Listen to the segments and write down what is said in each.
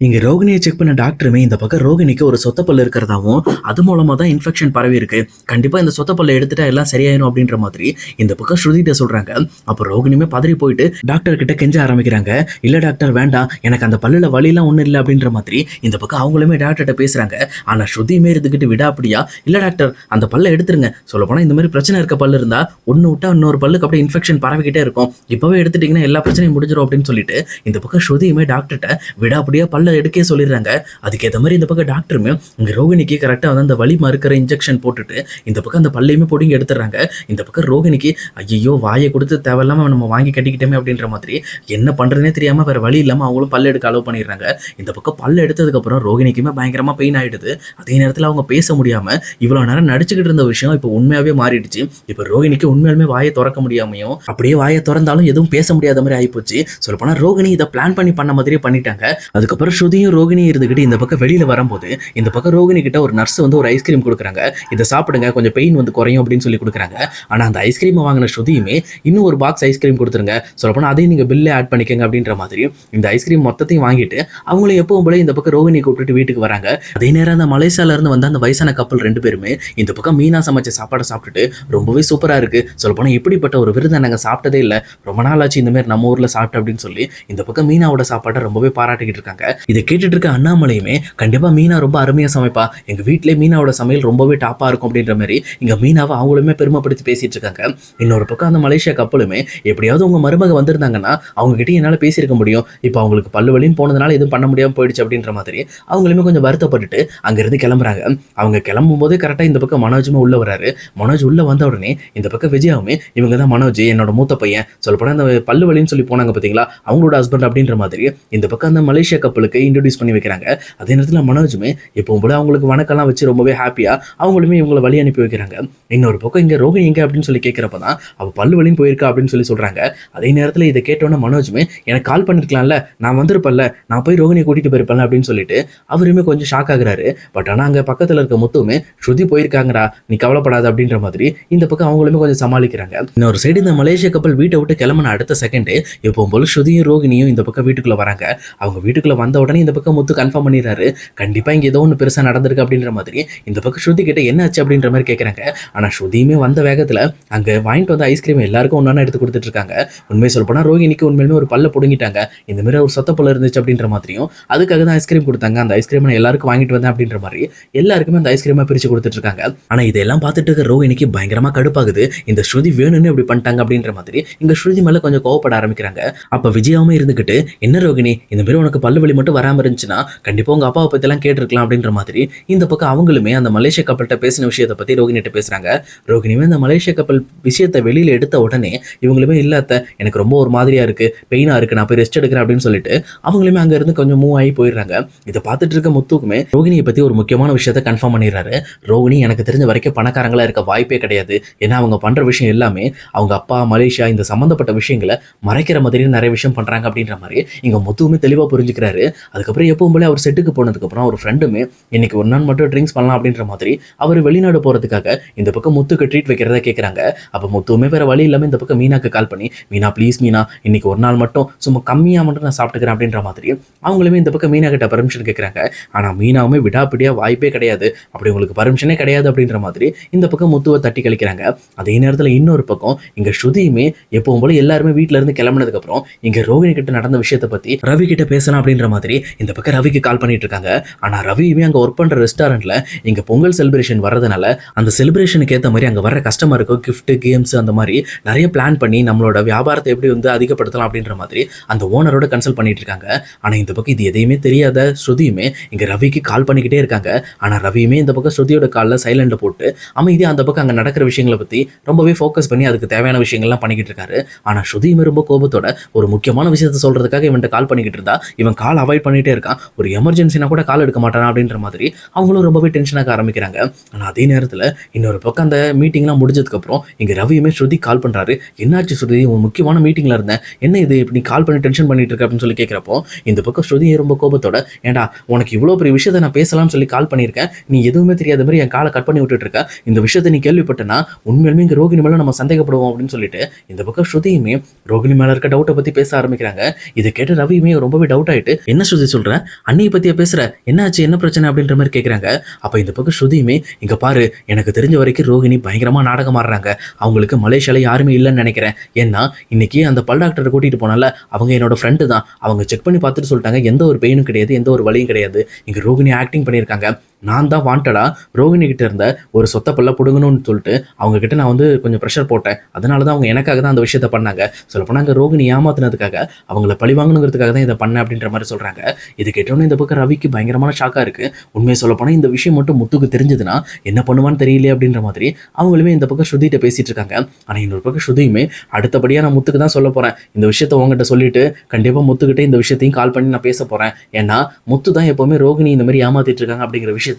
இங்க ரோகிணியை செக் பண்ண டாக்டருமே இந்த பக்கம் ரோகிணிக்கு ஒரு சொத்த பல்லு இருக்கிறதாவும் அது மூலமா தான் இன்ஃபெக்ஷன் பரவி இருக்கு. கண்டிப்பா இந்த சொத்த பல்ல எடுத்துட்டா எல்லாம் சரியாயிரும் அப்படின்ற மாதிரி இந்த பக்கம் ஸ்ருதிட்ட சொல்றாங்க. அப்போ ரோகிணியுமே பதறி போயிட்டு டாக்டர் கிட்ட கெஞ்ச ஆரம்பிக்கிறாங்க. இல்ல டாக்டர் வேண்டாம், எனக்கு அந்த பல்லுல வலிலாம் ஒன்றும் இல்லை அப்படின்ற மாதிரி இந்த பக்கம் அவங்களுமே டாக்டர்கிட்ட பேசுறாங்க. ஆனா ஸ்ருதியுமே இருந்துகிட்டு விடாப்படியா இல்ல டாக்டர் அந்த பல்ல எடுத்துருங்க, சொல்ல போனா இந்த மாதிரி பிரச்சனை இருக்க பல்லு இருந்தா ஒன்னு விட்டா இன்னொரு பல்லுக்கு அப்படியே இன்ஃபெக்ஷன் பரவிக்கிட்டே இருக்கும், இப்பவே எடுத்துட்டீங்கன்னா எல்லா பிரச்சனையும் முடிஞ்சிடும் அப்படின்னு சொல்லிட்டு இந்த பக்கம் ஸ்ருதியுமே டாக்டர்கிட்ட விடாப்படியா பல்ல எடுக்க சொல்லிடுறாங்க. அதுக்கேற்ற மாதிரி இந்த பக்கம் டாக்டருமே இங்க ரோகிணிக்கு கரெக்டாக வந்து அந்த வலி மறுக்கிற இன்ஜெக்ஷன் போட்டுட்டு இந்த பக்கம் அந்த பல்லையுமே பிடிங்கி எடுத்துறாங்க. இந்த பக்கம் ரோகிணிக்கு ஐயோ வாயை கொடுத்து தேவையில்லாம நம்ம வாங்கி கட்டிக்கிட்டோமே அப்படின்ற மாதிரி என்ன பண்றதுனே தெரியாம வேற வழி இல்லாம அவங்களும் பல்ல எடுக்க அலோவ் பண்ணிடுறாங்க. இந்த பக்கம் பல்ல எடுத்ததுக்கு அப்புறம் ரோகிணிக்குமே பயங்கரமா பெயின் ஆயிடுது. அதே நேரத்தில் அவங்க பேச முடியாம இவ்வளவு நேரம் நடிச்சுக்கிட்டு இருந்த விஷயம் இப்போ உண்மையாவே மாறிடுச்சு. இப்போ ரோகிணிக்கு உண்மையாலுமே வாயை திறக்க முடியாமையும் அப்படியே வாயை திறந்தாலும் எதுவும் பேச முடியாத மாதிரி ஆயிப்போச்சு. சொல்லப்போனா ரோகிணி இதை பிளான் பண்ண மாதிரியே பண்ணிட்டாங்க. அதுக்கப்புறம் ஸ்ருதியும் ரோகிணியும் இருந்துகிட்டு இந்த பக்கம் வெளியில வரும்போது இந்த பக்கம் ரோகிணி கிட்ட ஒரு நர்ஸ் வந்து ஒரு ஐஸ்கிரீம் கொடுக்குறாங்க. இதை சாப்பிடுங்க கொஞ்சம் பெயின் வந்து குறையும் அப்படின்னு சொல்லி கொடுக்குறாங்க. ஆனா அந்த ஐஸ்கிரீம் வாங்கின ஸ்ருதியுமே இன்னும் ஒரு பாக்ஸ் ஐஸ்கிரீம் கொடுத்துருங்க, சொல்லப்போனா அதையும் நீங்க பில்லே ஆட் பண்ணிக்கங்க அப்படின்ற மாதிரி இந்த ஐஸ்கிரீம் மொத்தத்தையும் வாங்கிட்டு அவங்களும் எப்பவும் போல இந்த பக்கம் ரோகிணி கூப்பிட்டு வீட்டுக்கு வராங்க. அதே நேரம் அந்த மலேசியால இருந்து வந்த அந்த வயசான கப்பல் ரெண்டு பேருமே இந்த பக்கம் மீனா சமைச்ச சாப்பாடை சாப்பிட்டுட்டு ரொம்பவே சூப்பரா இருக்கு, சொல்லப்போனா இப்படிப்பட்ட ஒரு விருதை நாங்க சாப்பிட்டதே இல்லை, ரொம்ப நாள் ஆச்சு இந்த மாதிரி நம்ம ஊர்ல சாப்பிட்டு அப்படின்னு சொல்லி இந்த பக்கம் மீனாவோட சாப்பாட்டை ரொம்பவே பாராட்டிக்கிட்டு இருக்காங்க. இதை கேட்டுட்டு இருக்க அண்ணாமலையுமே கண்டிப்பா மீனா ரொம்ப அருமையா சமைப்பா, எங்க வீட்டிலே மீனாவோட சமையல் ரொம்பவே டாப்பா இருக்கும் அப்படின்ற மாதிரி இங்க மீனாவை அவங்களுமே பெருமைப்படுத்தி பேசிட்டு இருக்காங்க. இன்னொரு பக்கம் அந்த மலேசியா கப்பலுமே எப்படியாவது உங்க மருமக வந்திருந்தாங்கன்னா அவங்க கிட்ட என்னால பேசியிருக்க முடியும், இப்போ அவங்களுக்கு பல்லு வலின்னு போனதுனால எதுவும் பண்ண முடியாம போயிடுச்சு அப்படின்ற மாதிரி அவங்களுமே கொஞ்சம் வருத்தப்பட்டுட்டு அங்கிருந்து கிளம்புறாங்க. அவங்க கிளம்பும் போது கரெக்டா இந்த பக்கம் மனோஜுமே உள்ள வராரு. மனோஜ் உள்ள வந்த உடனே இந்த பக்கம் விஜயாவுமே இவங்க தான் மனோஜ் என்னோட மூத்த பையன், சொல்லப்போனா அந்த பல்லு வலின்னு சொல்லி போனாங்க பாத்தீங்களா அவங்களோட ஹஸ்பண்ட் அப்படின்ற மாதிரி இந்த பக்கம் அந்த மலேசியா கப்பலுக்கு இன்ட்ரோடியூஸ் பண்ணி வைக்கிறாங்க. அதே நேரத்தில் மனோஜுமே எப்பவும் போல அவங்களுக்கு வணக்கம்லாம் வச்சு ரொம்பவே ஹாப்பியா அவங்களுமே இவங்களை வழி அனுப்பி வைக்கிறாங்க. இன்னொரு பக்கம் இங்க ரோகிணி எங்க அப்படின்னு சொல்லி கேட்கிறப்ப தான் அவ பல்லு வலின்னு போயிருக்கா அப்படின்னு சொல்லி சொல்றாங்க. அதே நேரத்தில் இதை கேட்டோன்னே மனோஜுமே எனக்கு கால் பண்ணிருக்கலாம்ல, நான் வந்திருப்பேன்ல, நான் போய் ரோகிணியை கூட்டிட்டு போயிருப்பேன் அப்படின்னு சொல்லிட்டு அவருமே கொஞ்சம் ஷாக் ஆகுறாரு. பட் ஆனா அங்க பக்கத்துல இருக்க முத்துமே ஸ்ருதி போயிருக்காங்கடா நீ கவலைப்படாத அப்படின்ற மாதிரி இந்த பக்கம் அவங்களுமே கொஞ்சம் சமாளிக்கிறாங்க. இன்னொரு சைடு இந்த மலேசிய கப்பல் வீட்டை விட்டு கிளம்பின அடுத்த செகண்டே எப்பவும் போல ஸ்ருதியும் ரோகிணியும் இந்த பக்கம் வீட்டுக்குள்ள வராங்க. அவங்க வீட்டுக்குள்ள வந்த உடனே இந்த பக்கம் முத்து கன்ஃபார்ம் பண்ணிடுறாரு, கண்டிப்பா இங்க ஏதோ ஒன்று பெருசா நடந்திருக்கு அப்படின்ற மாதிரி இந்த பக்கம் ஸ்ருதி கிட்ட என்ன ஆச்சு அப்படின்ற மாதிரி கேட்கறாங்க. ஆனா ஸ்ருதியுமே வந்த வேகத்துல அங்க வாங்கிட்டு வந்த ஐஸ்கிரீம் எல்லாருக்கும் ஒன்னா எடுத்து கொடுத்துட்டு இருக்காங்க. உண்மையை சொல்ல போனா ரோகிணிக்கு உண்மையிலுமே ஒரு பல்ல புடுங்கிட்டாங்க, இந்த மாதிரி ஒரு சொத்த பல்ல இருந்துச்சு அப்படின்ற மாதிரியும் அதுக்காக தான் ஐஸ்கிரீம் கொடுத்தாங்க, அந்த ஐஸ்கிரீம் நான் எல்லாருக்கும் வாங்கிட்டு வந்தேன் அப்படின்ற மாதிரி எல்லாருக்குமே அந்த ஐஸ்கிரீமை பிரிச்சு கொடுத்துட்டு இருக்காங்க. ஆனா இதெல்லாம் பார்த்துட்டு இருக்க ரோகிணிக்கு பயங்கரமா கடுப்பாகுது, இந்த ஸ்ருதி வேணும்னு இப்படி பண்ணிட்டாங்க அப்படின்ற மாதிரி இங்க ஸ்ருதி மேல கொஞ்சம் கோவப்பட ஆரம்பிக்கிறாங்க. அப்ப விஜயாவுமே இருந்துகிட்டு என்ன ரோகிணி இந்த மாதிரி உனக்கு பல்லு வலி மட்டும் வராம இருந்துச்சுன்னா கண்டிப்பா உங்க அப்பாவை பத்தி எல்லாம் கேட்டிருக்கலாம் அப்படின்ற மாதிரி இந்த பக்கம் அவங்களுமே அந்த மலேசிய கப்பல்கிட்ட பேசின விஷயத்தை பத்தி ரோகிணிட்ட பேசுறாங்க. ரோகிணியுமே அந்த மலேசிய கப்பல் விஷயத்தை வெளியில எடுத்த உடனே இவங்களுமே இல்லாத எனக்கு ரொம்ப ஒரு மாதிரியா இருக்கு, பெயினா இருக்கு, நான் போய் ரெஸ்ட் எடுக்கிறேன் அப்படின்னு சொல்லிட்டு அவங்களுமே அங்க இருந்து கொஞ்சம் மூவ் ஆகி போயிடுறாங்க. இதை பார்த்துட்டு இருக்க முத்துக்குமே ரோகிணியை பத்தி ஒரு முக்கியமான விஷயத்த கன்ஃபார்ம் பண்ணிடுறாரு. ரோகிணி எனக்கு தெரிஞ்ச வரைக்கும் பணக்காரங்களா இருக்க வாய்ப்பே கிடையாது, ஏன்னா அவங்க பண்ற விஷயம் எல்லாமே அவங்க அப்பா மலேசியா இந்த சம்பந்தப்பட்ட விஷயங்களை மறைக்கிற மாதிரி நிறைய விஷயம் பண்றாங்க அப்படின்ற மாதிரி இங்க முத்துவுமே தெளிவா புரிஞ்சுக்கிறாரு. அதுக்கப்புறம் எப்பவும் போல அவர் செட்டுக்கு போனதுக்கப்புறம் அவர் ஃப்ரெண்டுமே இன்னைக்கு ஒரு நாள் மட்டும் ட்ரிங்க்ஸ் பண்ணலாம் அப்படின்ற மாதிரி அவர் வெளிநாடு போகிறதுக்காக இந்த பக்கம் முத்துக்கு ட்ரீட் வைக்கிறதா கேட்குறாங்க. அப்போ முத்துவுமே வேற வழி இல்லாமல் இந்த பக்கம் மீனாக்கு கால் பண்ணி மீனா ப்ளீஸ் மீனா இன்னைக்கு ஒரு நாள் மட்டும் சும்மா கம்மியாக மட்டும் நான் சாப்பிட்டுக்கிறேன் அப்படின்ற மாதிரி அவங்களுமே இந்த பக்கம் மீனா கிட்ட பர்மிஷன் கேட்குறாங்க. ஆனால் மீனாவுமே விடாப்பிடியாக வாய்ப்பே கிடையாது, அப்படி உங்களுக்கு பர்மிஷனே கிடையாது அப்படின்ற மாதிரி இந்த பக்கம் முத்துவை தட்டி கழிக்கிறாங்க. அதே நேரத்தில் இன்னொரு பக்கம் இங்க ஸ்ருதியுமே எப்பவும் போல எல்லாருமே வீட்டில இருந்து கிளம்பினதுக்கு அப்புறம் இங்க ரோகிணி கிட்ட நடந்த விஷயத்தை பத்தி ரவி கிட்ட பேசலாம் அப்படின்ற மாதிரி இந்த பக்கம் ரவிக்கு கால் பண்ணிட்டு இருக்காங்க. ஆனா ரவியுமே அங்க ஒர்க் பண்ற ரெஸ்டாரண்ட்ல இங்க பொங்கல் செலிப்ரேஷன் வரதுனால அந்த செலிப்ரேஷனுக்கு ஏற்ற மாதிரி அங்க வர கஸ்டமருக்கு கிஃப்ட் கேம்ஸ் அந்த மாதிரி நிறைய பிளான் பண்ணி நம்மளோட வியாபாரத்தை எப்படி வந்து அதிகப்படுத்தலாம் அப்படின்ற மாதிரி அந்த ஓனரோட கன்சல்ட் பண்ணிட்டு இருக்காங்க. ஆனா இந்த பக்கம் இது எதையுமே தெரியாத ஸ்ருதியுமே இங்க ரவிக்கு கால் பண்ணிக்கிட்டே இருக்காங்க. ஆனா ரவியுமே இந்த பக்கம் ஸ்ருதியோட காலில் சைலண்ட்ல போட்டு அமைதியா அந்த பக்கம் அங்க நடக்கிற விஷயங்களை பத்தி ரொம்பவே ஃபோக்கஸ் பண்ணி அதுக்கு தேவையான விஷயங்கள்லாம் பண்ணிக்கிட்டு இருக்காரு. ஆனா ஸ்ருதியுமே ரொம்ப கோபத்தோட ஒரு முக்கியமான விஷயத்த சொல்றதுக்காக இவன்ட்ட கால் பண்ணிக்கிட்டு இருந்தா இவன் கால் அவாய்ட் பண்ணிட்டே இருக்கான், ஒரு எமர்ஜென்சினா கூட கால் எடுக்க மாட்டானா அப்படின்ற மாதிரி அவங்களும் ரொம்பவே டென்ஷனாக ஆரம்பிக்கிறாங்க. ஆனால் அதே நேரத்தில் இன்னொரு பக்கம் அந்த மீட்டிங்லாம் முடிஞ்சதுக்கப்புறம் இங்கே ரவியுமே ஸ்ருதி கால் பண்ணுறாரு. என்னாச்சு ஸ்ருதி ஒரு முக்கியமான மீட்டிங்கில் இருந்தேன், என்ன இது இப்படி கால் பண்ணி டென்ஷன் பண்ணிட்டு இருக்க அப்படின்னு சொல்லி கேட்குறப்போ இந்த பக்கம் ஸ்ருதி ரொம்ப கோபத்தோட ஏன்டா உனக்கு இவ்வளோ பெரிய விஷயத்தை நான் பேசலாம்னு சொல்லி கால் பண்ணியிருக்கேன், நீ எதுவுமே தெரியாத மாதிரி என் காலை கட் பண்ணி விட்டுட்டு இருக்க, இந்த விஷயத்தை நீ கேள்விப்பட்டனா உண்மையிலுமே இங்கே ரோகிணி மேலே நம்ம சந்தேகப்படுவோம் அப்படின்னு சொல்லிட்டு இந்த பக்கம் ஸ்ருதியுமே ரோகிணி மேலே இருக்க டவுட்டை பற்றி பேச ஆரம்பிக்கிறாங்க. இதை கேட்டு ரவியுமே ரொம்பவே டவுட் ஆகிட்டு என்ன என்ன ஸ்ருதி சொல்ற, அண்ணியை பத்தியா பேசுற, என்னாச்சு, என்ன பிரச்சனை அப்படின்ற மாதிரி கேட்குறாங்க. அப்போ இந்த பக்கம் ஸ்ருதியுமே, இங்கே பாரு, எனக்கு தெரிஞ்ச வரைக்கும் ரோகிணி பயங்கரமாக நாடகம் ஆடுறாங்க, அவங்களுக்கு மலேசியாவில் யாருமே இல்லைன்னு நினைக்கிறேன். ஏன்னா இன்னைக்கு அந்த பல் டாக்டரை கூட்டிகிட்டு போனால அவங்க என்னோட ஃப்ரெண்டு தான், அவங்க செக் பண்ணி பார்த்துட்டு சொல்லிட்டாங்க எந்த ஒரு பெயினும் கிடையாது, எந்த ஒரு வலியும் கிடையாது. இங்கே ரோகிணி ஆக்டிங் பண்ணியிருக்காங்க. நான் தான் வாண்டடா ரோகிணி கிட்ட இருந்த ஒரு சொத்த பல்ல பிடுங்கணும்னு சொல்லிட்டு அவங்க கிட்ட நான் வந்து கொஞ்சம் ப்ரெஷர் போட்டேன். அதனால தான் அவங்க எனக்காக தான் அந்த விஷயத்த பண்ணாங்க. சொல்லப்போனால் அங்கே ரோகிணி ஏமாத்தினதுக்காக, அவங்கள பழி வாங்கணுங்கிறதுக்காக தான் இதை பண்ணேன் அப்படின்ற மாதிரி சொல்கிறாங்க. இது கேட்டோன்னே இந்த பக்கம் ரவிக்கு பயங்கரமான ஷாக்காக இருக்குது. உண்மையை சொல்லப்போனால் இந்த விஷயம் மட்டும் முத்துக்கு தெரிஞ்சதுன்னா என்ன பண்ணுவான்னு தெரியலையே அப்படின்ற மாதிரி அவங்களுமே இந்த பக்கம் ஸ்ருதிகிட்ட பேசிகிட்டு இருக்காங்க. ஆனால் இன்னொரு பக்கம் ஸ்ருதியுமே, அடுத்தபடியாக நான் முத்துக்கு தான் சொல்ல போகிறேன், இந்த விஷயத்த உங்ககிட்ட சொல்லிட்டு கண்டிப்பாக முத்துக்கிட்டே இந்த விஷயத்தையும் கால் பண்ணி நான் பேச போகிறேன். ஏன்னா முத்து தான் எப்போவுமே ரோகிணி இந்த மாதிரி ஏமாத்திட்டு இருக்காங்க அப்படிங்கிற விஷயத்தில்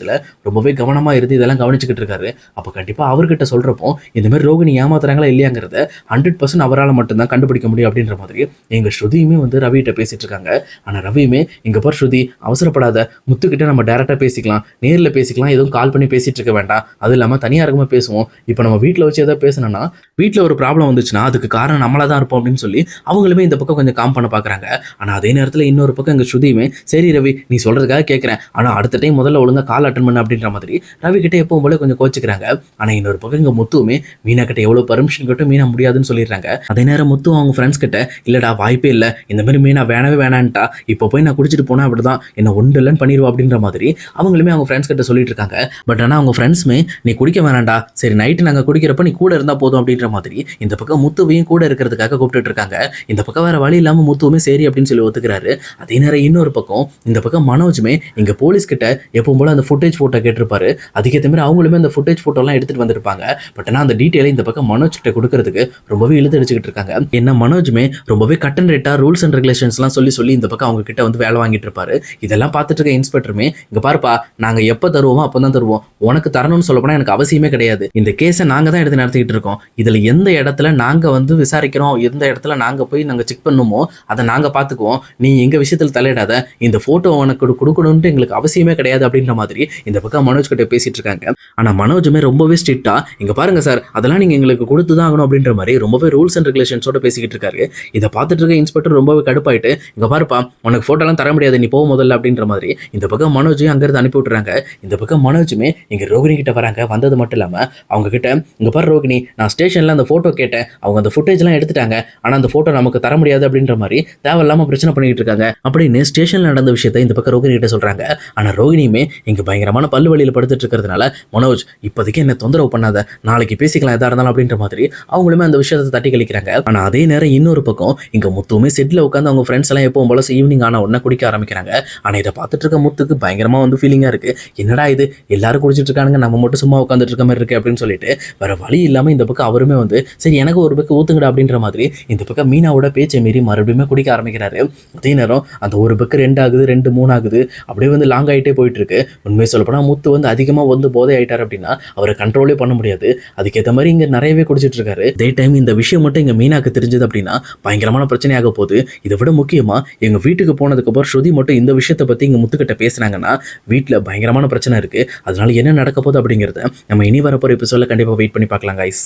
ரொம்பவே கவனமாக இருந்து இதெல்லாம் கவனிச்சுக்கிட்டு இருக்காரு. அப்போ கண்டிப்பாக அவர்கிட்ட சொல்கிறப்போ இந்த மாதிரி ரோகிணி ஏமாத்துறாங்களா இல்லையாங்கிறத 100% அவரால் மட்டும்தான் கண்டுபிடிக்க முடியும் அப்படின்ற மாதிரி எங்கள் ஸ்ருதியுமே வந்து ரவிகிட்ட பேசிட்டு இருக்காங்க. ஆனால் ரவியுமே, இங்கே பார் ஸ்ருதி, அவசரப்படாத, முத்துக்கிட்ட நம்ம டேரெக்டாக பேசிக்கலாம், நேரில் பேசிக்கலாம், எதுவும் கால் பண்ணி பேசிட்டு இருக்க வேண்டாம், அது இல்லாமல் தனியாக இருக்குமா பேசுவோம். இப்போ நம்ம வீட்டில் வச்சு எதாவது பேசணும்னா வீட்டில் ஒரு ப்ராப்ளம் வந்துச்சுன்னா அதுக்கு காரணம் நம்மளாக தான் இருப்போம் அப்படின்னு சொல்லி அவங்களுமே இந்த பக்கம் கொஞ்சம் காம் பண்ண பார்க்குறாங்க. ஆனால் அதே நேரத்தில் இன்னொரு பக்கம் எங்கள் ஸ்ருதியுமே, சரி ரவி, நீ சொல்கிறதுக்காக கேட்குறேன், ஆனால் அடுத்த டைம் முதல்ல ஒழுங்காக கால் அட்டன் பண்ண அப்படின்ற மாதிரி ரவி கிட்டே எப்பவும் போல கொஞ்சம் கோச்சிக்கிறாங்க. ஆனால் இன்னொரு பக்கம் இங்கே முத்துவுமே மீனா கிட்ட எவ்வளோ பர்மிஷன் கிட்ட மீனா முடியாதுன்னு சொல்லிடுறாங்க. அதே நேரம் முத்து அவங்க ஃப்ரெண்ட்ஸ் கிட்ட, இல்லடா வாய்ப்பே இல்லை, இந்த மாதிரி மீனா வேணவே வேணான்ட்டா, இப்போ போய் நான் குடிச்சிட்டு போனால் அப்படிதான் என்ன ஒன்று இல்லைன்னு பண்ணிடுவா அப்படின்ற மாதிரி அவங்களுமே அவங்க ஃப்ரெண்ட்ஸ் கிட்ட சொல்லிட்டு இருக்காங்க. பட் ஆனால் அவங்க ஃப்ரெண்ட்ஸுமே, நீ குடிக்க வேணாண்டா, சரி நைட்டு நாங்கள் குடிக்கிறப்ப நீ கூட இருந்தால் போதும் அப்படின்ற மாதிரி இந்த பக்கம் முத்துவையும் கூட இருக்கிறதுக்காக கூப்பிட்டு இருக்காங்க. இந்த பக்கம் வேற வழி இல்லாமல் முத்துவுமே சரி அப்படின்னு சொல்லி ஒத்துக்கிறாரு. அதே நேரம் இன்னொரு பக்கம் இந்த பக்கம் மனோஜுமே இங்கே போலீஸ் கிட்ட எப்பவும் போல அந்த ஃபுட்டேஜ் ஃபோட்டோ கேட்டிருப்பாரு. அதுக்கேற்ற மாதிரி அவங்களுமே அந்த ஃபுட்டேஜ் ஃபோட்டோலாம் எடுத்துகிட்டு வந்திருப்பாங்க. பட் ஆனால் அந்த டீட்டெயிலை இந்த பக்கம் மனோஜ் கிட்ட கொடுக்கறதுக்கு ரொம்பவே இழுத்து அடிச்சுக்கிட்டு இருக்காங்க. என்ன மனோஜுமே ரொம்பவே கட் அண்ட் ரேட்டாக ரூல்ஸ் அண்ட் ரெகுலேஷன்ஸ்லாம் சொல்லி இந்த பக்கம் அவங்க கிட்ட வந்து வேலை வாங்கிட்டு இருப்பாரு. இதெல்லாம் பார்த்துட்டு இருக்க இன்ஸ்பெக்டருமே, இங்கே பாருப்பா, நாங்கள் எப்போ தருவோமோ அப்போ தான் தருவோம், உனக்கு தரணும்னு சொல்லப்போனால் எனக்கு அவசியமே கிடையாது, இந்த கேஸை நாங்கள் தான் எடுத்து நடத்திக்கிட்டு இருக்கோம், இதில் எந்த இடத்துல நாங்கள் வந்து விசாரிக்கிறோம், எந்த இடத்துல நாங்கள் போய் நாங்கள் செக் பண்ணுமோ அதை நாங்கள் பார்த்துக்குவோம், நீ எங்கள் விஷயத்தில் தலையிடாத, இந்த ஃபோட்டோ உனக்கு கொடுக்கணுன்ட்டு எங்களுக்கு அவசியமே கிடையாது அப்படின்ற மாதிரி இந்த பக்கம் மனோஜ் கிட்ட பேசிட்டு இருக்காங்க. ஆனால் மனோஜுமே ரொம்பவே ஸ்ட்ரிக்டா, இங்கே பாருங்க சார், அதெல்லாம் நீங்கள் எங்களுக்கு கொடுத்து தான் ஆகணும் அப்படின்ற மாதிரி ரொம்பவே ரூல்ஸ் அண்ட் ரெகுலேஷன்ஸோட பேசிக்கிட்டு இருக்காரு. இதை பார்த்துட்டு இருக்க இன்ஸ்பெக்டர் ரொம்பவே கடுப்பாயிட்டு, இங்கே பாருப்பா, உனக்கு ஃபோட்டோலாம் தர முடியாது, நீ போக முதல்ல அப்படின்ற மாதிரி இந்த பக்கம் மனோஜையும் அங்கேருந்து அனுப்பி விட்டுறாங்க. இந்த பக்கம் மனோஜுமே இங்கே ரோகிணி கிட்ட வராங்க. வந்தது மட்டும் இல்லாமல் அவங்க கிட்ட, இங்கே பாரு ரோகிணி, நான் ஸ்டேஷனில் அந்த ஃபோட்டோ கேட்டேன், அவங்க அந்த ஃபுட்டேஜ்லாம் எடுத்துட்டாங்க, ஆனால் அந்த ஃபோட்டோ நமக்கு தர முடியாது அப்படின்ற மாதிரி தேவையில்லாமல் பிரச்சனை பண்ணிட்டு இருக்காங்க அப்படின்னு ஸ்டேஷனில் நடந்த விஷயத்தை இந்த பக்கம் ரோகிணி கிட்ட சொல்கிறாங்க. ஆனால் ரோகிணியுமே இங்கே பயங்கரமான பல்லு வழியில் படுத்துட்டு இருக்கிறதுனால, மனோஜ் இப்போதைக்கு என்ன தொந்தரவு பண்ணாத, நாளைக்கு பேசிக்கலாம் எதா இருந்தாலும் அப்படின்ற மாதிரி அவங்களுமே அந்த விஷயத்தை தட்டி கழிக்கிறாங்க. ஆனால் அதே நேரம் இன்னொரு பக்கம் இங்கே முத்துவுமே செட்டில் உட்காந்து அவங்க ஃப்ரெண்ட்ஸ் எல்லாம் எப்பவும் போல ஈவினிங் ஆன உடனே குடிக்க ஆரம்பிக்கிறாங்க. ஆனால் இதை பார்த்துட்டு இருக்க முத்துக்கு பயங்கரமாக வந்து ஃபீலிங்காக இருக்குது. என்னடா இது, எல்லாரும் குடிச்சிட்டு இருக்கானுங்க, நம்ம மட்டும் சும்மா உட்காந்துட்டு இருக்க மாதிரி இருக்குது அப்படின்னு சொல்லிட்டு வேற வழி இல்லாமல் இந்த பக்கம் அவருமே வந்து, சரி எனக்கு ஒரு பக்கம் ஊத்துங்கடா அப்படின்ற மாதிரி இந்த பக்கம் மீனாவோட பேச்சை மீறி மறுபடியும் குடிக்க ஆரம்பிக்கிறாரு. அதே நேரம் அந்த ஒரு பக்கம் 2 ஆகுது, 2 3 ஆகுது, அப்படியே வந்து லாங் ஆகிட்டே போயிட்டு இருக்கு. உண்மையை சொல்லப்போனால் முத்து வந்து அதிகமாக வந்து போதை ஆகிட்டார் அப்படின்னா அவரை கண்ட்ரோலே பண்ண முடியாது. அதுக்கேற்ற மாதிரி இங்கே நிறையவே குடிச்சிட்டு இருக்காரு. அதே டைம் இந்த விஷயம் மட்டும் எங்கள் மீனாக்கு தெரிஞ்சது அப்படின்னா பயங்கரமான பிரச்சனையாக போகுது. இதை விட முக்கியமாக எங்கள் வீட்டுக்கு போனதுக்கப்புறம் ஸ்ருதி மட்டும் இந்த விஷயத்தை பற்றி இங்கே முத்துக்கிட்ட பேசுனாங்கன்னா வீட்டில் பயங்கரமான பிரச்சனை இருக்குது. அதனால என்ன நடக்க போகுது அப்படிங்கிறத நம்ம இனி வரப்போகிற எபிசோடில் கண்டிப்பாக வெயிட் பண்ணி பார்க்கலாம் கைஸ்.